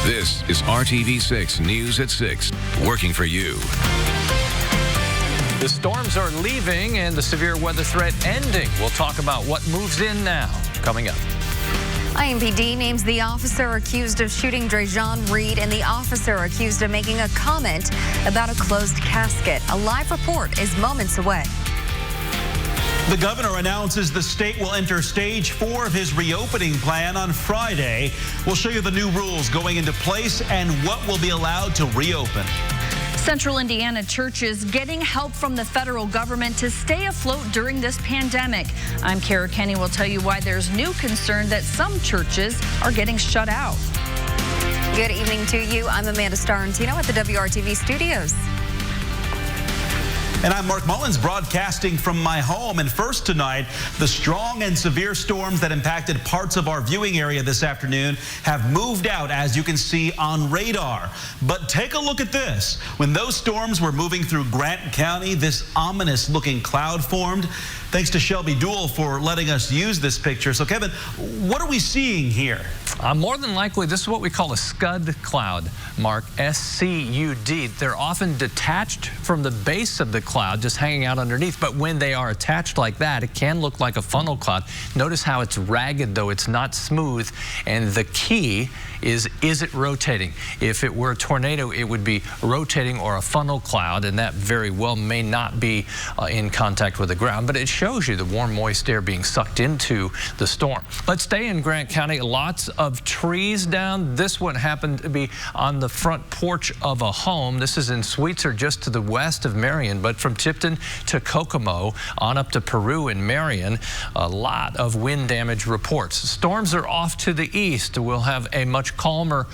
This is RTV6 News at 6, working for you. The storms are leaving and the severe weather threat ending. We'll talk about what moves in now, coming up. IMPD names the officer accused of shooting Drejon Reed and the officer accused of making a comment about a closed casket. A live report is moments away. The governor announces the state will enter stage 4 of his reopening plan on Friday. We'll show you the new rules going into place and what will be allowed to reopen. Central Indiana churches getting help from the federal government to stay afloat during this pandemic. I'm Kara Kenny. Will tell you why there's new concern that some churches are getting shut out. Good evening to you. I'm Amanda Starantino at the WRTV studios. And I'm Mark Mullins, broadcasting from my home. And first tonight, the strong and severe storms that impacted parts of our viewing area this afternoon have moved out, as you can see on radar. But take a look at this. When those storms were moving through Grant County, this ominous-looking cloud formed. Thanks to Shelby Duell for letting us use this picture. So, Kevin, what are we seeing here? More than likely, this is what we call a scud cloud, Mark, S-C-U-D. They're often detached from the base of the cloud, just hanging out underneath. But when they are attached like that, it can look like a funnel cloud. Notice how it's ragged, though. It's not smooth. And the key is it rotating? If it were a tornado, it would be rotating or a funnel cloud, and that very well may not be in contact with the ground. But it shows you the warm, moist air being sucked into the storm. Let's stay in Grant County. Lots of trees down. This one happened to be on the front porch of a home. This is in Sweetser, just to the west of Marion, but from Tipton to Kokomo on up to Peru and Marion, a lot of wind damage reports. Storms are off to the east. We'll have a much calmer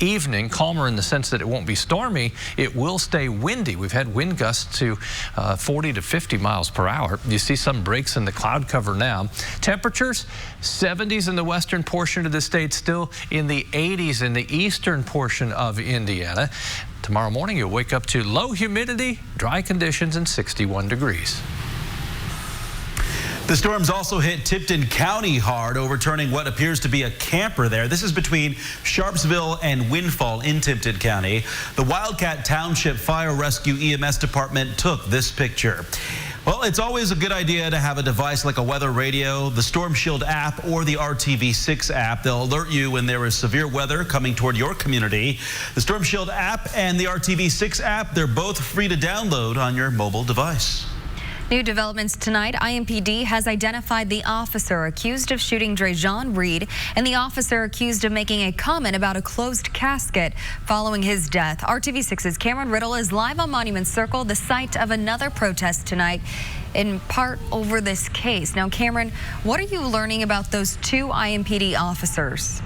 evening, calmer in the sense that it won't be stormy. It will stay windy. We've had wind gusts to 40 to 50 miles per hour. You see some breaks in the cloud cover now. Temperatures, 70s in the western portion of the state, still in the 80s in the eastern portion of Indiana. Tomorrow morning, you'll wake up to low humidity, dry conditions, and 61 degrees. The storms also hit Tipton County hard, overturning what appears to be a camper there. This is between Sharpsville and Windfall in Tipton County. The Wildcat Township Fire Rescue EMS Department took this picture. Well, it's always a good idea to have a device like a weather radio, the Storm Shield app, or the RTV6 app. They'll alert you when there is severe weather coming toward your community. The Storm Shield app and the RTV6 app, they're both free to download on your mobile device. New developments tonight. IMPD has identified the officer accused of shooting Drejon Reed and the officer accused of making a comment about a closed casket following his death. RTV6's Cameron Riddle is live on Monument Circle, the site of another protest tonight, in part over this case. Now, Cameron, what are you learning about those two IMPD officers?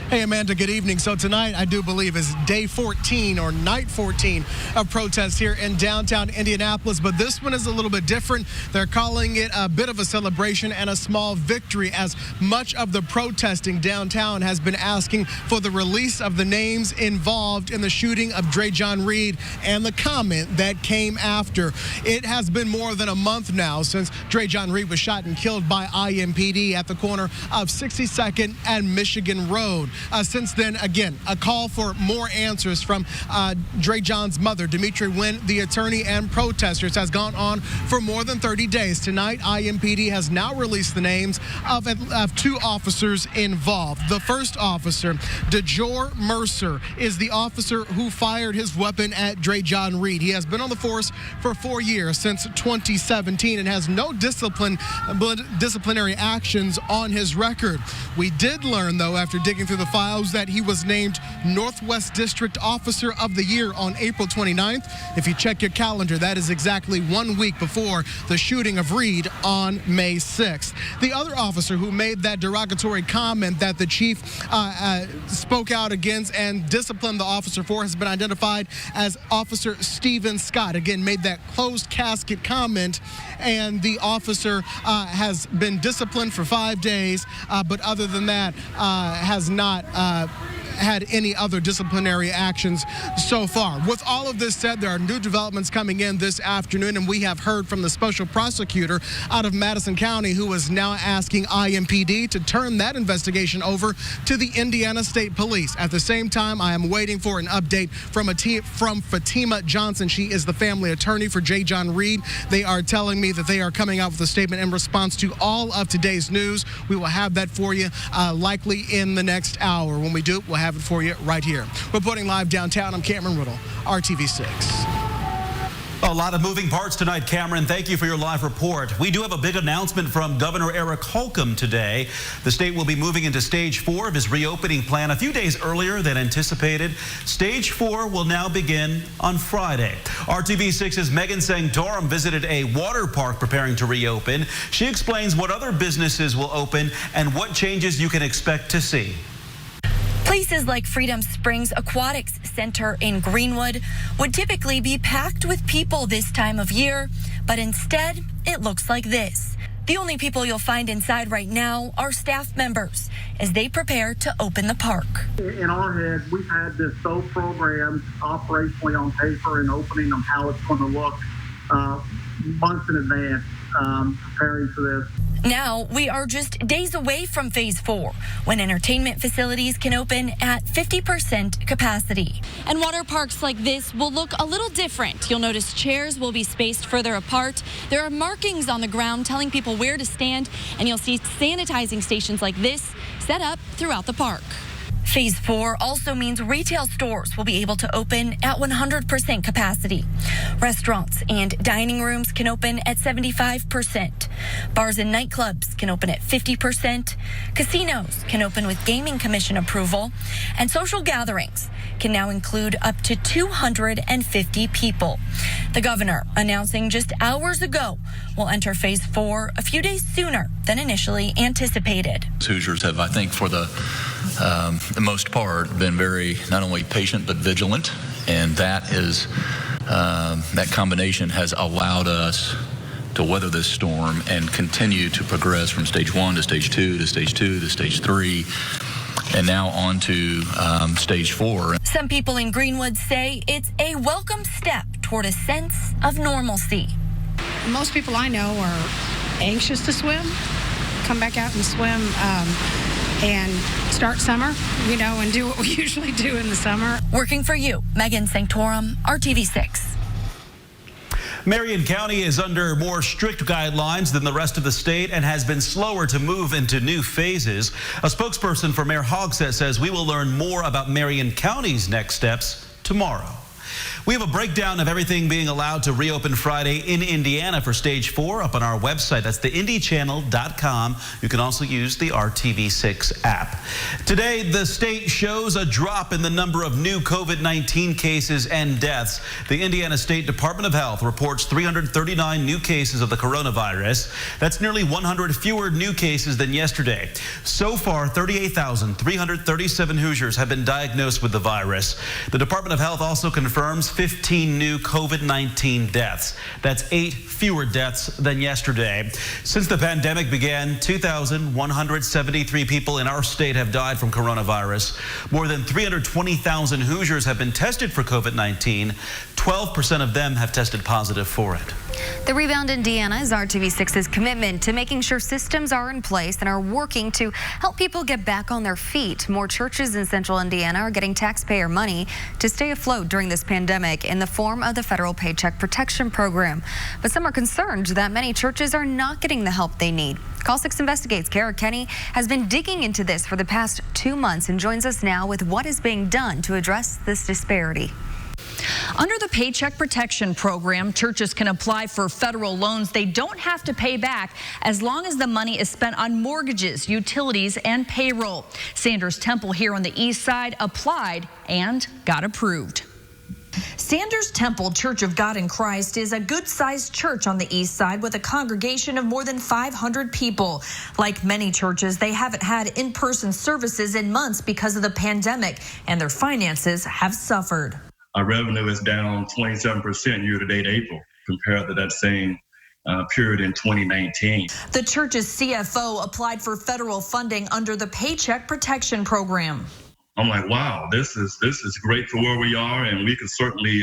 Hey, Amanda, good evening. So tonight, I do believe, is day 14 or night 14 of protests here in downtown Indianapolis. But this one is a little bit different. They're calling it a bit of a celebration and a small victory, as much of the protesting downtown has been asking for the release of the names involved in the shooting of Drejon Reed and the comment that came after. It has been more than a month now since Drejon Reed was shot and killed by IMPD at the corner of 62nd and Michigan Road. Since then, again, a call for more answers from Drejon's mother, Dimitri Wynn, the attorney, and protesters has gone on for more than 30 days. Tonight, IMPD has now released the names of two officers involved. The first officer, DeJour Mercer, is the officer who fired his weapon at Drejon Reed. He has been on the force for 4 years, since 2017, and has no disciplinary actions on his record. We did learn, though, after digging through the files, that he was named Northwest District Officer of the Year on April 29th. If you check your calendar, that is exactly 1 week before the shooting of Reed on May 6th. The other officer who made that derogatory comment that the chief spoke out against and disciplined the officer for has been identified as Officer Stephen Scott. Again, made that closed casket comment, and the officer has been disciplined for 5 days, but other than that, has not had any other disciplinary actions so far. With all of this said, there are new developments coming in this afternoon, and we have heard from the special prosecutor out of Madison County, who is now asking IMPD to turn that investigation over to the Indiana State Police. At the same time, I am waiting for an update from Fatima Johnson. She is the family attorney for J. John Reed. They are telling me that they are coming out with a statement in response to all of today's news. We will have that for you likely in the next hour. When we do, we'll have it for you right here. Reporting live downtown, I'm Cameron Riddle, RTV6. A lot of moving parts tonight, Cameron. Thank you for your live report. We do have a big announcement from Governor Eric Holcomb today. The state will be moving into Stage 4 of his reopening plan a few days earlier than anticipated. Stage 4 will now begin on Friday. RTV6's Megan Sanctorum visited a water park preparing to reopen. She explains what other businesses will open and what changes you can expect to see. Places like Freedom Springs Aquatics Center in Greenwood would typically be packed with people this time of year, but instead it looks like this. The only people you'll find inside right now are staff members as they prepare to open the park. In our head, we've had this so programmed operationally on paper and opening them how it's going to look months in advance, preparing for this. Now we are just days away from Phase 4, when entertainment facilities can open at 50% capacity. And water parks like this will look a little different. You'll notice chairs will be spaced further apart. There are markings on the ground telling people where to stand, and you'll see sanitizing stations like this set up throughout the park. Phase 4 also means retail stores will be able to open at 100% capacity. Restaurants and dining rooms can open at 75%. Bars and nightclubs can open at 50%. Casinos can open with Gaming Commission approval. And social gatherings can now include up to 250 people. The governor announcing just hours ago will enter Phase 4 a few days sooner than initially anticipated. Hoosiers have, I think, for the most part, been very not only patient but vigilant, and that is that combination has allowed us to weather this storm and continue to progress from Stage 1 to Stage 2 to Stage 2 to Stage 3, and now on to Stage 4. Some people in Greenwood say it's a welcome step toward a sense of normalcy. Most people I know are anxious to swim, come back out and swim and start summer, and do what we usually do in the summer. Working for you, Megan Sanctorum, RTV6. Marion County is under more strict guidelines than the rest of the state and has been slower to move into new phases. A spokesperson for Mayor Hogsett says we will learn more about Marion County's next steps tomorrow. We have a breakdown of everything being allowed to reopen Friday in Indiana for Stage 4 up on our website. That's theindychannel.com. You can also use the RTV6 app. Today, the state shows a drop in the number of new COVID-19 cases and deaths. The Indiana State Department of Health reports 339 new cases of the coronavirus. That's nearly 100 fewer new cases than yesterday. So far, 38,337 Hoosiers have been diagnosed with the virus. The Department of Health also confirms 15 new COVID-19 deaths. That's 8 fewer deaths than yesterday. Since the pandemic began, 2,173 people in our state have died from coronavirus. More than 320,000 Hoosiers have been tested for COVID-19. 12% of them have tested positive for it. The Rebound Indiana is RTV6's commitment to making sure systems are in place and are working to help people get back on their feet. More churches in central Indiana are getting taxpayer money to stay afloat during this pandemic in the form of the federal Paycheck Protection Program. But some are concerned that many churches are not getting the help they need. Call 6 Investigates' Kara Kenny has been digging into this for the past 2 months and joins us now with what is being done to address this disparity. Under the Paycheck Protection Program, churches can apply for federal loans they don't have to pay back as long as the money is spent on mortgages, utilities, and payroll. Sanders Temple here on the east side applied and got approved. Sanders Temple Church of God in Christ is a good-sized church on the east side with a congregation of more than 500 people. Like many churches, they haven't had in-person services in months because of the pandemic, and their finances have suffered. Our revenue is down 27% year-to-date April compared to that same period in 2019. The church's CFO applied for federal funding under the Paycheck Protection Program. I'm like, wow, this is great for where we are, and we can certainly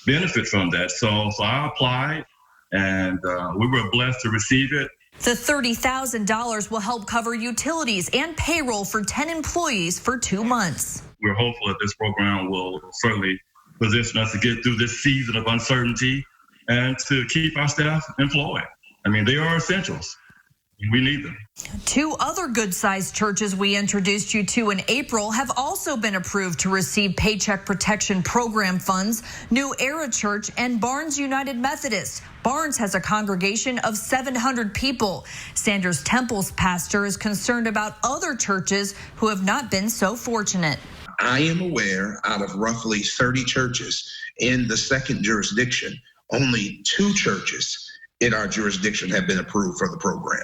benefit from that. So I applied, and we were blessed to receive it. The $30,000 will help cover utilities and payroll for 10 employees for 2 months. We're hopeful that this program will certainly position us to get through this season of uncertainty and to keep our staff employed. I mean, they are essentials. We need them. 2 other good-sized churches we introduced you to in April have also been approved to receive Paycheck Protection Program funds, New Era Church and Barnes United Methodist. Barnes has a congregation of 700 people. Sanders Temple's pastor is concerned about other churches who have not been so fortunate. I am aware out of roughly 30 churches in the second jurisdiction, only 2 churches in our jurisdiction have been approved for the program.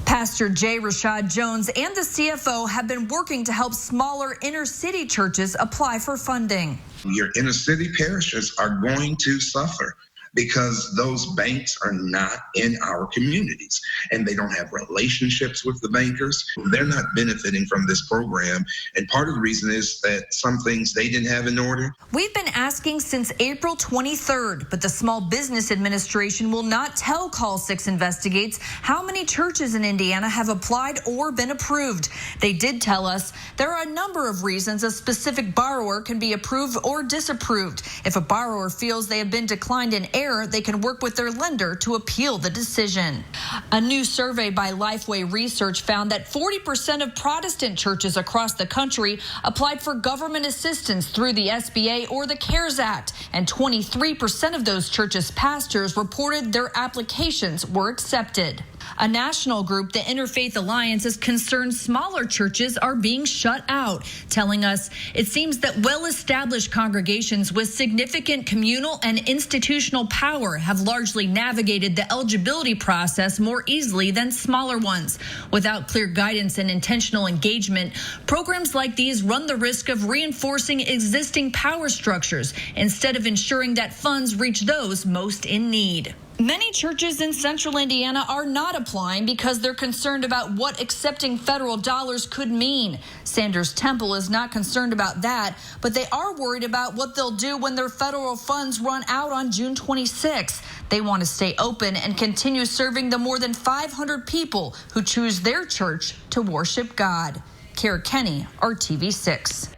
Pastor J. Rashad Jones and the CFO have been working to help smaller inner city churches apply for funding. Your inner city parishes are going to suffer because those banks are not in our communities and they don't have relationships with the bankers. They're not benefiting from this program. And part of the reason is that some things they didn't have in order. We've been asking since April 23rd, but the Small Business Administration will not tell Call 6 Investigates how many churches in Indiana have applied or been approved. They did tell us there are a number of reasons a specific borrower can be approved or disapproved. If a borrower feels they have been declined in error, they can work with their lender to appeal the decision. A new survey by Lifeway Research found that 40% of Protestant churches across the country applied for government assistance through the SBA or the CARES Act, and 23% of those churches' pastors reported their applications were accepted. A national group, the Interfaith Alliance, is concerned smaller churches are being shut out, telling us it seems that well-established congregations with significant communal and institutional power have largely navigated the eligibility process more easily than smaller ones. Without clear guidance and intentional engagement, programs like these run the risk of reinforcing existing power structures instead of ensuring that funds reach those most in need. Many churches in central Indiana are not applying because they're concerned about what accepting federal dollars could mean. Sanders Temple is not concerned about that, but they are worried about what they'll do when their federal funds run out on June 26. They want to stay open and continue serving the more than 500 people who choose their church to worship God. Kara Kenny, RTV6.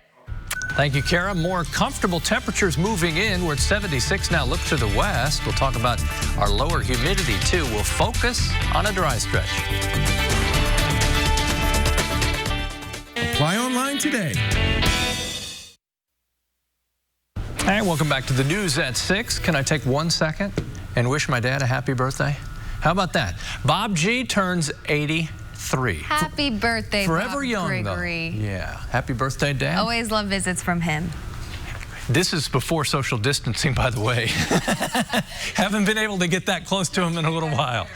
Thank you, Kara. More comfortable temperatures moving in. We're at 76 now. Look to the west. We'll talk about our lower humidity, too. We'll focus on a dry stretch. Apply online today. Hey, welcome back to the news at 6. Can I take 1 second and wish my dad a happy birthday? How about that? Bob G turns 83. Happy birthday, Forever Bob young, Gregory. though. Yeah. Happy birthday, Dad. Always love visits from him. This is before social distancing, by the way. Haven't been able to get that close to him in a little while.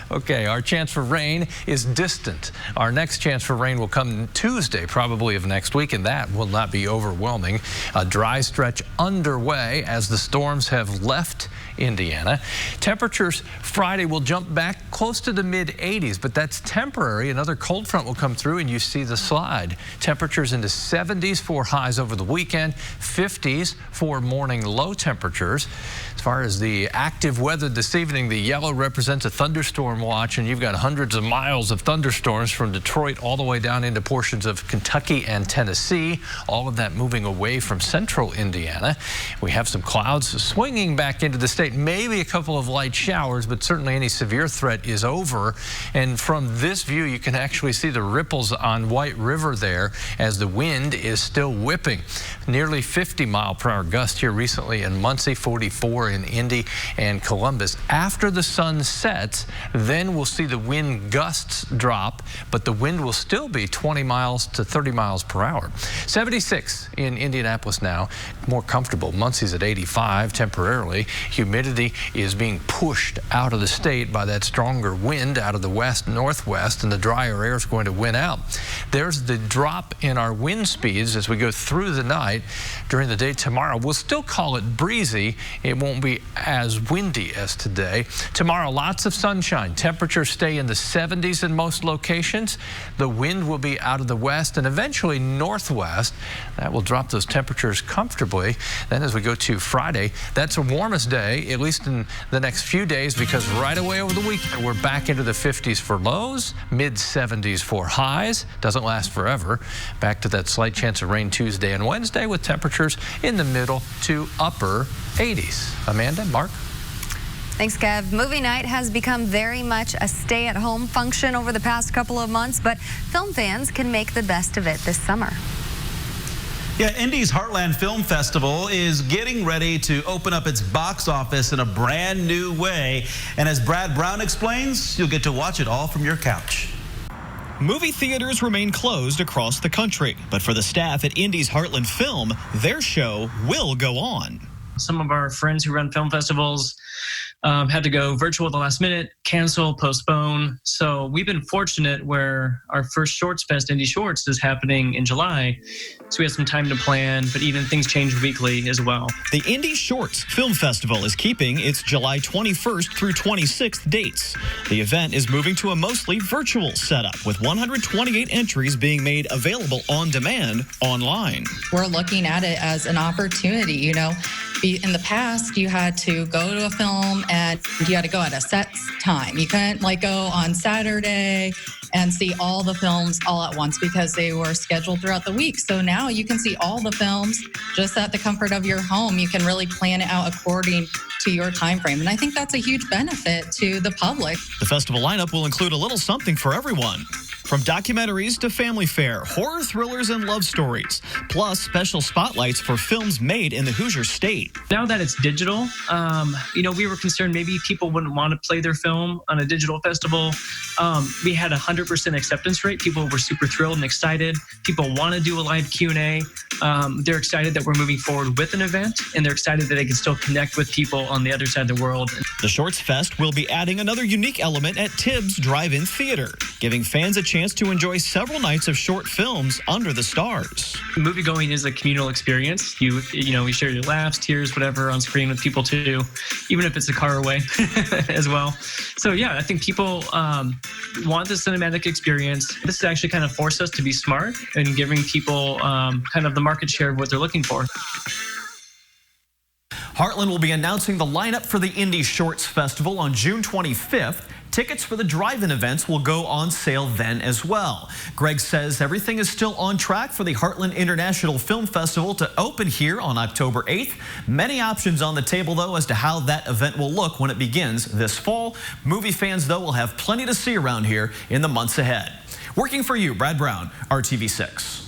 Okay, our chance for rain is distant. Our next chance for rain will come Tuesday, probably of next week, and that will not be overwhelming. A dry stretch underway as the storms have left Indiana. Temperatures Friday will jump back close to the mid-80s, but that's temporary. Another cold front will come through and you see the slide. Temperatures in the 70s for highs over the weekend, 50s for morning low temperatures. As far as the active weather this evening, the yellow represents a thunderstorm watch, and you've got hundreds of miles of thunderstorms from Detroit all the way down into portions of Kentucky and Tennessee. All of that moving away from central Indiana. We have some clouds swinging back into the state. Maybe a couple of light showers, but certainly any severe threat is over. And from this view, you can actually see the ripples on White River there as the wind is still whipping. Nearly 50-mile-per-hour gust here recently in Muncie, 44 in Indy and Columbus. After the sun sets, then we'll see the wind gusts drop, but the wind will still be 20 miles to 30 miles per hour. 76 in Indianapolis now, more comfortable. Muncie's at 85 temporarily. Humidity is being pushed out of the state by that stronger wind out of the west-northwest, and the drier air is going to win out. There's the drop in our wind speeds as we go through the night. During the day tomorrow, we'll still call it breezy. It won't won't be as windy as today. Tomorrow, lots of sunshine. Temperatures stay in the 70s in most locations. The wind will be out of the west and eventually northwest. That will drop those temperatures comfortably. Then as we go to Friday, that's the warmest day, at least in the next few days, because right away over the weekend, we're back into the 50s for lows, mid-70s for highs. Doesn't last forever. Back to that slight chance of rain Tuesday and Wednesday with temperatures in the middle to upper 80s. Amanda, Mark? Thanks, Kev. Movie night has become very much a stay-at-home function over the past couple of months, but film fans can make the best of it this summer. Yeah, Indy's Heartland Film Festival is getting ready to open up its box office in a brand new way. And as Brad Brown explains, you'll get to watch it all from your couch. Movie theaters remain closed across the country, but for the staff at Indy's Heartland Film, their show will go on. Some of our friends who run film festivals had to go virtual at the last minute, cancel, postpone. So we've been fortunate where our first Shorts Fest, Indy Shorts, is happening in July. So we have some time to plan, but even things change weekly as well. The Indy Shorts Film Festival is keeping its July 21st through 26th dates. The event is moving to a mostly virtual setup, with 128 entries being made available on demand online. We're looking at it as an opportunity, you know. In the past, you had to go to a film and you had to go at a set time. You couldn't go on Saturday and see all the films all at once because they were scheduled throughout the week. So now you can see all the films just at the comfort of your home. You can really plan it out according to your time frame. And I think that's a huge benefit to the public. The festival lineup will include a little something for everyone. From documentaries to family fare, horror thrillers and love stories, plus special spotlights for films made in the Hoosier state. Now that it's digital, we were concerned maybe people wouldn't want to play their film on a digital festival. We had 100% acceptance rate. People were super thrilled and excited. People want to do a live Q&A. They're excited that we're moving forward with an event, and they're excited that they can still connect with people on the other side of the world. The Shorts Fest will be adding another unique element at Tibbs Drive-In Theater, giving fans a chance to enjoy several nights of short films under the stars. Moviegoing is a communal experience. You share your laughs, tears, whatever on screen with people too, even if it's a car away as well. So yeah, I think people want the cinematic experience. This has actually kind of forced us to be smart and giving people kind of the market share of what they're looking for. Heartland will be announcing the lineup for the Indy Shorts Festival on June 25th. Tickets for the drive-in events will go on sale then as well. Greg says everything is still on track for the Heartland International Film Festival to open here on October 8th. Many options on the table, though, as to how that event will look when it begins this fall. Movie fans, though, will have plenty to see around here in the months ahead. Working for you, Brad Brown, RTV6.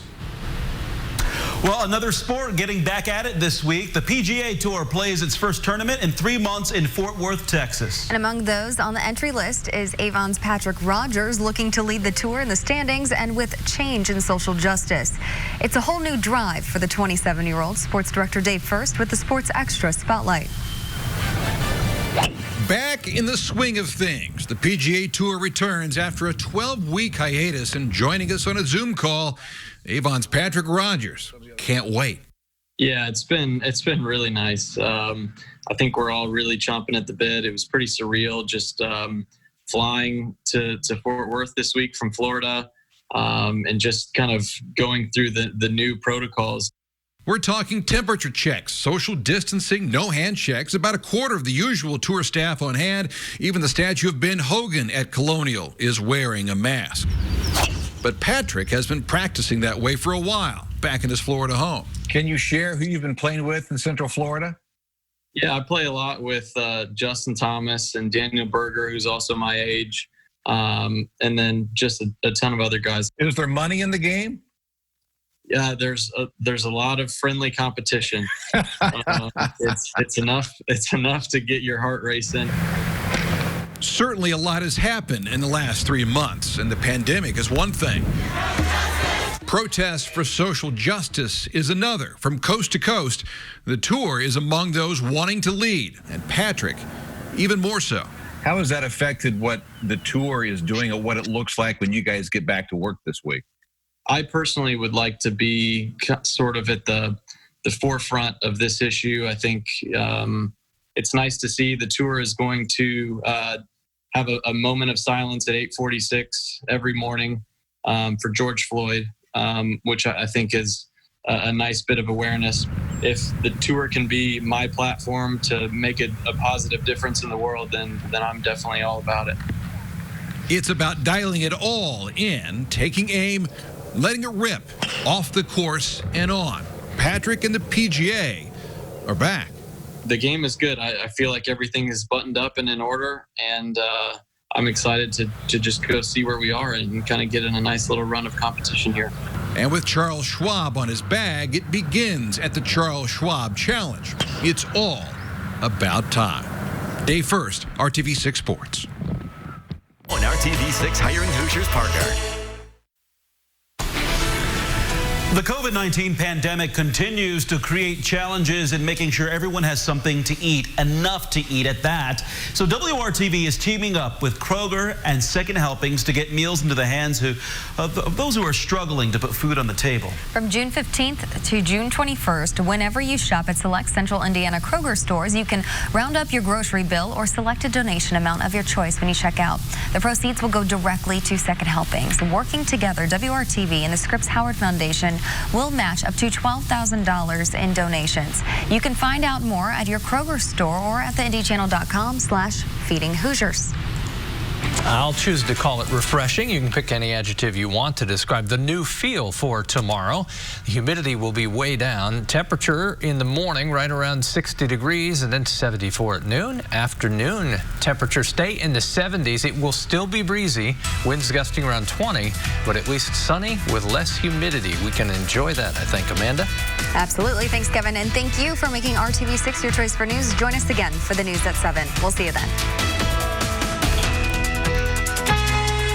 Well, another sport getting back at it this week. The PGA Tour plays its first tournament in 3 months in Fort Worth, Texas. And among those on the entry list is Avon's Patrick Rogers, looking to lead the tour in the standings and with change in social justice. It's a whole new drive for the 27-year-old. Sports director Dave First with the Sports Extra Spotlight. Back in the swing of things, the PGA Tour returns after a 12-week hiatus, and joining us on a Zoom call, Avon's Patrick Rogers. Can't wait. Yeah, it's been really nice. I think we're all really chomping at the bit. It was pretty surreal just flying to Fort Worth this week from Florida and just kind of going through the new protocols. We're talking temperature checks, social distancing, no handshakes, about a quarter of the usual tour staff on hand. Even the statue of Ben Hogan at Colonial is wearing a mask. But Patrick has been practicing that way for a while, back in his Florida home. Can you share who you've been playing with in Central Florida? Yeah, I play a lot with Justin Thomas and Daniel Berger, who's also my age, and then just a ton of other guys. Is there money in the game? Yeah, there's a lot of friendly competition. It's enough to get your heart racing. Certainly a lot has happened in the last 3 months, and the pandemic is one thing. Protests for social justice is another. From coast to coast, the tour is among those wanting to lead, and Patrick even more so. How has that affected what the tour is doing or what it looks like when you guys get back to work this week? I personally would like to be sort of at the forefront of this issue. I think it's nice to see the tour is going to have a moment of silence at 8:46 every morning for George Floyd, which I think is a nice bit of awareness. If the tour can be my platform to make a positive difference in the world, then I'm definitely all about it. It's about dialing it all in, taking aim, letting it rip, off the course and on. Patrick and the PGA are back. The game is good. I feel like everything is buttoned up and in order, and I'm excited to just go see where we are and kind of get in a nice little run of competition here. And with Charles Schwab on his bag, it begins at the Charles Schwab Challenge. It's all about time. Day first, RTV6 Sports. On RTV6 Hiring Hoosiers partner. The COVID-19 pandemic continues to create challenges in making sure everyone has something to eat, enough to eat at that. So WRTV is teaming up with Kroger and Second Helpings to get meals into the hands of those who are struggling to put food on the table. From June 15th to June 21st, whenever you shop at select Central Indiana Kroger stores, you can round up your grocery bill or select a donation amount of your choice when you check out. The proceeds will go directly to Second Helpings. Working together, WRTV and the Scripps Howard Foundation will match up to $12,000 in donations. You can find out more at your Kroger store or at theindychannel.com/feedinghoosiers. I'll choose to call it refreshing. You can pick any adjective you want to describe the new feel for tomorrow. The humidity will be way down. Temperature in the morning right around 60 degrees and then 74 at noon. Afternoon temperature stay in the 70s. It will still be breezy. Winds gusting around 20, but at least sunny with less humidity. We can enjoy that, I think. Amanda? Absolutely. Thanks, Kevin. And thank you for making RTV6 your choice for news. Join us again for the news at 7. We'll see you then.